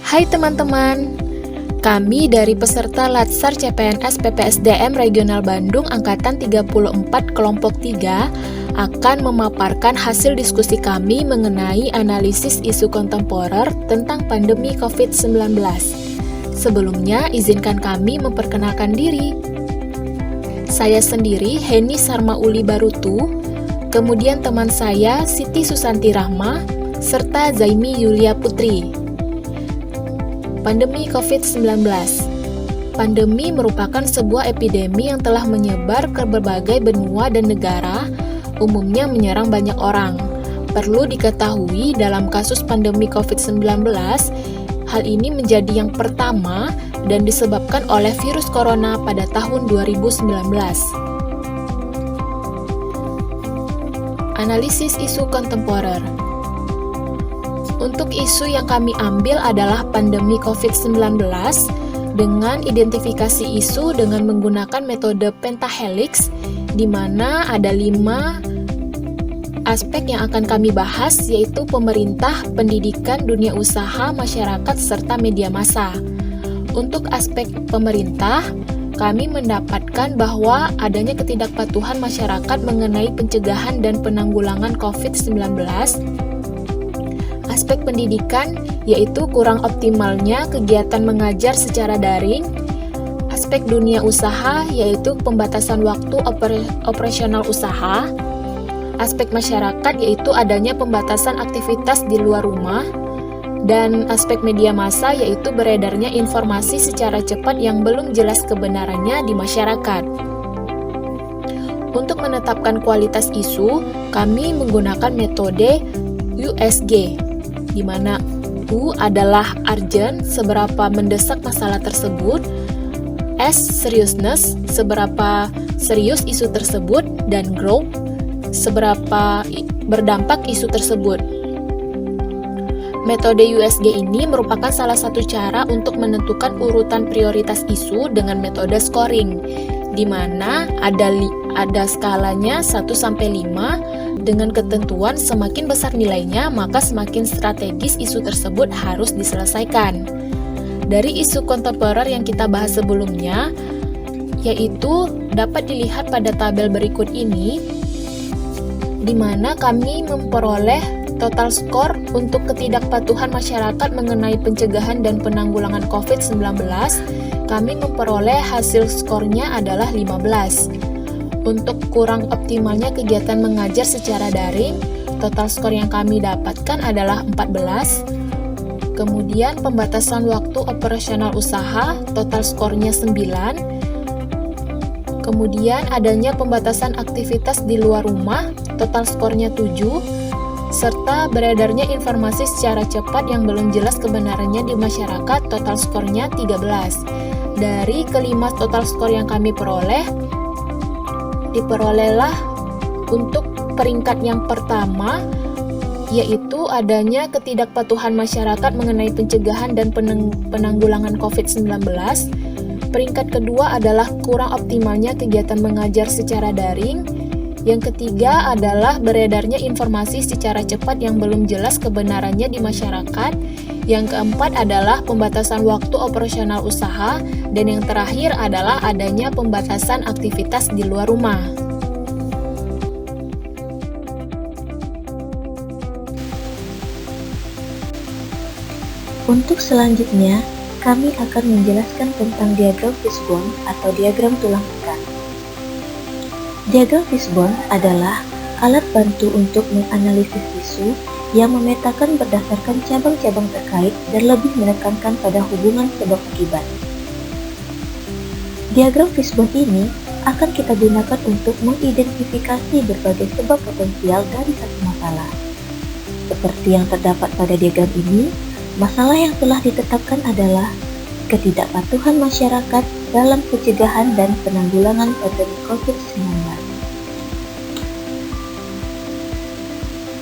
Hai teman-teman, kami dari peserta Latsar CPNS PPSDM Regional Bandung Angkatan 34 Kelompok 3 akan memaparkan hasil diskusi kami mengenai analisis isu kontemporer tentang pandemi COVID-19. Sebelumnya, izinkan kami memperkenalkan diri. Saya sendiri, Heni Sarmauli Barutu, kemudian teman saya, Siti Susanti Rahma, serta Zaimi Yulia Putri. Pandemi COVID-19. Pandemi merupakan sebuah epidemi yang telah menyebar ke berbagai benua dan negara, umumnya menyerang banyak orang. Perlu diketahui dalam kasus pandemi COVID-19, hal ini menjadi yang pertama dan disebabkan oleh virus corona pada tahun 2019. Analisis isu kontemporer. Untuk isu yang kami ambil adalah pandemi COVID-19 dengan identifikasi isu dengan menggunakan metode pentahelix, di mana ada 5 aspek yang akan kami bahas, yaitu pemerintah, pendidikan, dunia usaha, masyarakat, serta media massa. Untuk aspek pemerintah, kami mendapatkan bahwa adanya ketidakpatuhan masyarakat mengenai pencegahan dan penanggulangan COVID-19. Aspek pendidikan, yaitu kurang optimalnya kegiatan mengajar secara daring. Aspek dunia usaha, yaitu pembatasan waktu operasional usaha. Aspek masyarakat, yaitu adanya pembatasan aktivitas di luar rumah. Dan aspek media massa, yaitu beredarnya informasi secara cepat yang belum jelas kebenarannya di masyarakat. Untuk menetapkan kualitas isu, kami menggunakan metode USG, di mana U adalah urgent, seberapa mendesak masalah tersebut, S, seriousness, seberapa serius isu tersebut, dan growth, seberapa berdampak isu tersebut. Metode USG ini merupakan salah satu cara untuk menentukan urutan prioritas isu dengan metode scoring, di mana ada skalanya 1-5, dengan ketentuan semakin besar nilainya, maka semakin strategis isu tersebut harus diselesaikan. Dari isu kontemporer yang kita bahas sebelumnya, yaitu dapat dilihat pada tabel berikut ini, di mana kami memperoleh total skor untuk ketidakpatuhan masyarakat mengenai pencegahan dan penanggulangan COVID-19. Kami memperoleh hasil skornya adalah 15. Untuk kurang optimalnya kegiatan mengajar secara daring, total skor yang kami dapatkan adalah 14. Kemudian pembatasan waktu operasional usaha, total skornya 9. Kemudian adanya pembatasan aktivitas di luar rumah, total skornya 7. Serta beredarnya informasi secara cepat yang belum jelas kebenarannya di masyarakat, total skornya 13. Dari kelima total skor yang kami peroleh, diperolehlah untuk peringkat yang pertama, yaitu adanya ketidakpatuhan masyarakat mengenai pencegahan dan penanggulangan COVID-19. Peringkat kedua adalah kurang optimalnya kegiatan mengajar secara daring. Yang ketiga adalah beredarnya informasi secara cepat yang belum jelas kebenarannya di masyarakat. Yang keempat adalah pembatasan waktu operasional usaha. Dan yang terakhir adalah adanya pembatasan aktivitas di luar rumah. Untuk selanjutnya, kami akan menjelaskan tentang diagram fishbone atau diagram tulang ikan. Diagram fishbone adalah alat bantu untuk menganalisis isu yang memetakan berdasarkan cabang-cabang terkait dan lebih menekankan pada hubungan sebab akibat. Diagram fishbone ini akan kita gunakan untuk mengidentifikasi berbagai sebab potensial dari satu masalah. Seperti yang terdapat pada diagram ini, masalah yang telah ditetapkan adalah ketidakpatuhan masyarakat dalam pencegahan dan penanggulangan pandemi COVID-19.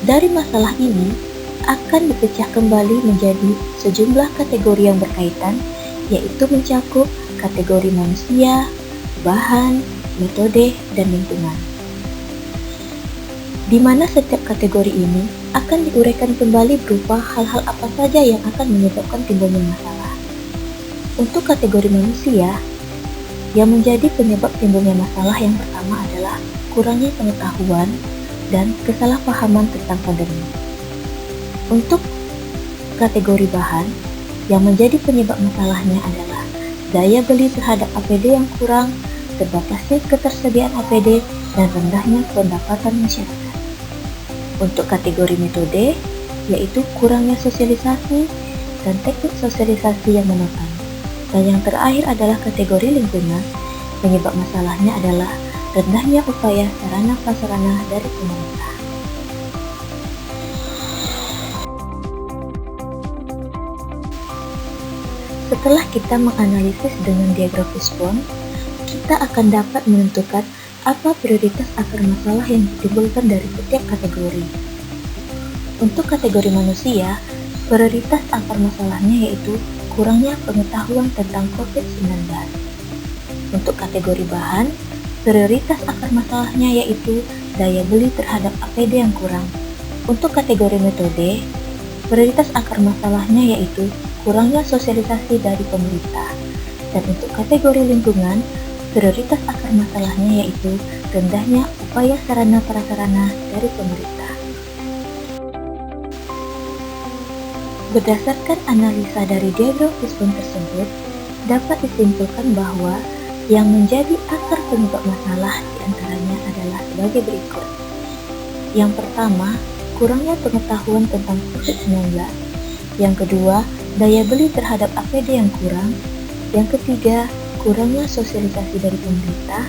Dari masalah ini akan dipecah kembali menjadi sejumlah kategori yang berkaitan, yaitu mencakup kategori manusia, bahan, metode, dan lingkungan. di mana setiap kategori ini akan diuraikan kembali berupa hal-hal apa saja yang akan menyebabkan timbulnya masalah. Untuk kategori manusia, yang menjadi penyebab timbulnya masalah yang pertama adalah kurangnya pengetahuan dan kesalahpahaman tentang pandemi. Untuk kategori bahan, yang menjadi penyebab masalahnya adalah daya beli terhadap APD yang kurang, terbatasnya ketersediaan APD, dan rendahnya pendapatan masyarakat. Untuk kategori metode, yaitu kurangnya sosialisasi dan teknik sosialisasi yang menopang. Dan yang terakhir adalah kategori lingkungan, penyebab masalahnya adalah rendahnya upaya sarana prasarana dari pemerintah. Setelah kita menganalisis dengan diagram fishbone, kita akan dapat menentukan apa prioritas akar masalah yang ditimbulkan dari setiap kategori. Untuk kategori manusia, prioritas akar masalahnya yaitu kurangnya pengetahuan tentang COVID-19. Untuk kategori bahan, prioritas akar masalahnya yaitu daya beli terhadap APD yang kurang. Untuk kategori metode, prioritas akar masalahnya yaitu kurangnya sosialisasi dari pemerintah. Dan untuk kategori lingkungan, prioritas akar masalahnya yaitu rendahnya upaya sarana prasarana dari pemerintah. Berdasarkan analisa dari diagram fishbone tersebut, dapat disimpulkan bahwa yang menjadi akar penyebab masalah diantaranya adalah sebagai berikut. Yang pertama, kurangnya pengetahuan tentang COVID-19. Yang kedua, daya beli terhadap APD yang kurang. Yang ketiga, kurangnya sosialisasi dari pemerintah.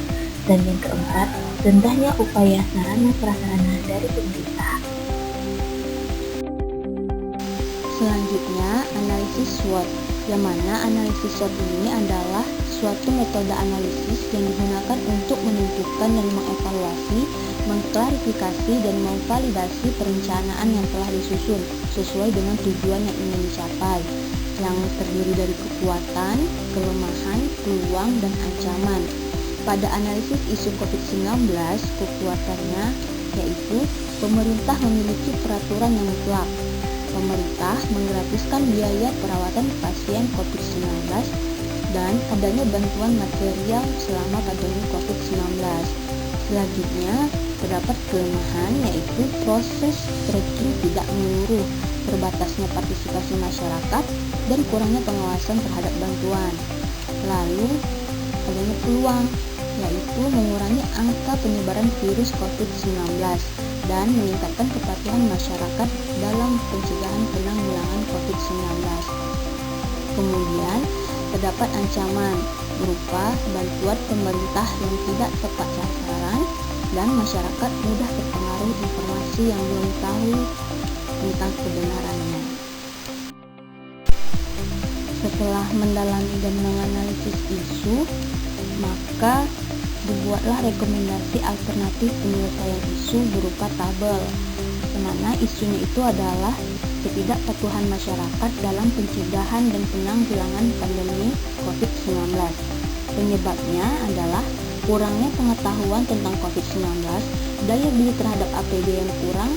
Dan yang keempat, rendahnya upaya sarana prasarana dari pemerintah. Selanjutnya, analisis SWOT, yang mana analisis SWOT ini adalah suatu metode analisis yang digunakan untuk menentukan dan mengevaluasi, mengklarifikasi, dan memvalidasi perencanaan yang telah disusun sesuai dengan tujuan yang ingin dicapai, yang terdiri dari kekuatan, kelemahan, peluang, dan ancaman. Pada analisis isu COVID-19, kekuatannya yaitu pemerintah memiliki peraturan yang mutlak. Pemerintah menggratiskan biaya perawatan pasien COVID-19 dan adanya bantuan material selama pandemi COVID-19. Selanjutnya, terdapat kelemahan yaitu proses tracking tidak menyeluruh, terbatasnya partisipasi masyarakat, dan kurangnya pengawasan terhadap bantuan. Lalu, adanya peluang yaitu mengurangi angka penyebaran virus COVID-19 dan meningkatkan kepatuhan masyarakat dalam pencegahan penanggulangan COVID-19. Kemudian, terdapat ancaman berupa bantuan pemerintah yang tidak tepat sasaran dan masyarakat mudah terpengaruh informasi yang belum tahu tentang kebenarannya. Setelah mendalami dan menganalisis isu, maka dibuatlah rekomendasi alternatif penyelesaian isu berupa tabel, di mana isunya itu adalah ketidakpatuhan masyarakat dalam pencegahan dan penanggulangan pandemi COVID-19. Penyebabnya adalah kurangnya pengetahuan tentang COVID-19, daya beli terhadap APD yang kurang,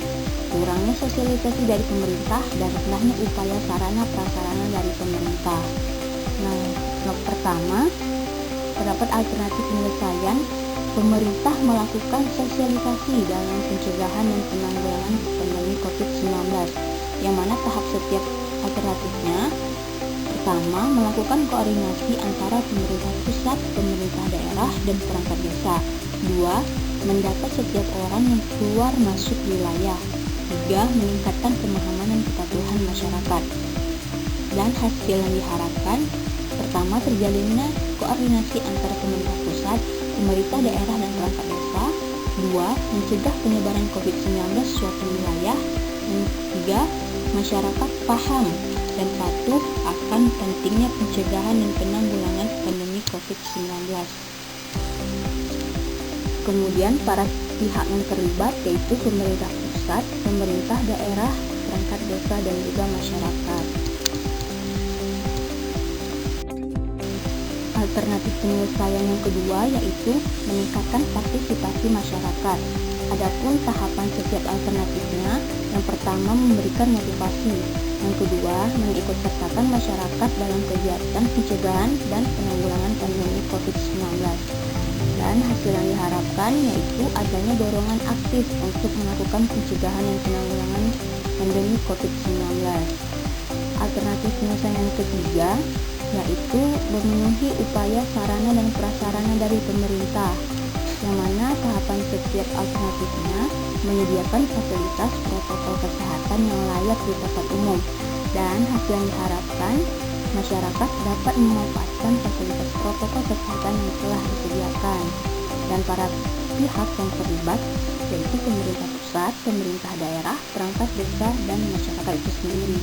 kurangnya sosialisasi dari pemerintah, dan rendahnya upaya sarana prasarana dari pemerintah. Nah, yang pertama, terdapat alternatif penyelesaian. Pemerintah melakukan sosialisasi dalam pencegahan dan penanggulangan pandemi COVID-19, yang mana tahap setiap alternatifnya. Pertama, melakukan koordinasi antara pemerintah pusat, pemerintah daerah, dan perangkat desa. 2. Mendata setiap orang yang keluar masuk wilayah. 3. Meningkatkan pemahaman dan kepatuhan masyarakat. Dan hasil yang diharapkan, pertama, terjalinnya koordinasi antara pemerintah pusat, pemerintah daerah, dan perangkat desa. 2. Mencegah penyebaran COVID-19 suatu wilayah. Dan 3. Masyarakat paham dan patuh akan pentingnya pencegahan dan penanggulangan pandemi COVID-19. Kemudian para pihak yang terlibat yaitu pemerintah pusat, pemerintah daerah, perangkat desa, dan juga masyarakat. Alternatif penyelesaian yang kedua yaitu meningkatkan partisipasi masyarakat. Adapun tahapan setiap alternatifnya, yang pertama memberikan motivasi, yang kedua mengikutsertakan masyarakat dalam kegiatan pencegahan dan penanggulangan pandemi COVID-19. Dan hasil yang diharapkan yaitu adanya dorongan aktif untuk melakukan pencegahan dan penanggulangan pandemi COVID-19. Alternatif penyelesaian yang ketiga yaitu memenuhi upaya sarana dan prasarana dari pemerintah, yang mana tahapan setiap alternatifnya menyediakan fasilitas protokol kesehatan yang layak di tempat umum, dan hasil yang diharapkan masyarakat dapat memanfaatkan fasilitas protokol kesehatan yang telah disediakan, dan para pihak yang terlibat yaitu pemerintah pusat, pemerintah daerah, perangkat desa, dan masyarakat itu sendiri.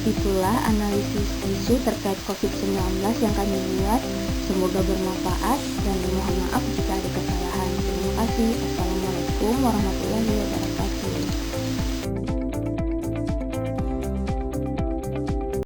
Itulah analisis isu terkait COVID-19 yang kami buat. Semoga bermanfaat dan mohon maaf jika ada kesalahan. Terima kasih. Assalamualaikum warahmatullahi wabarakatuh.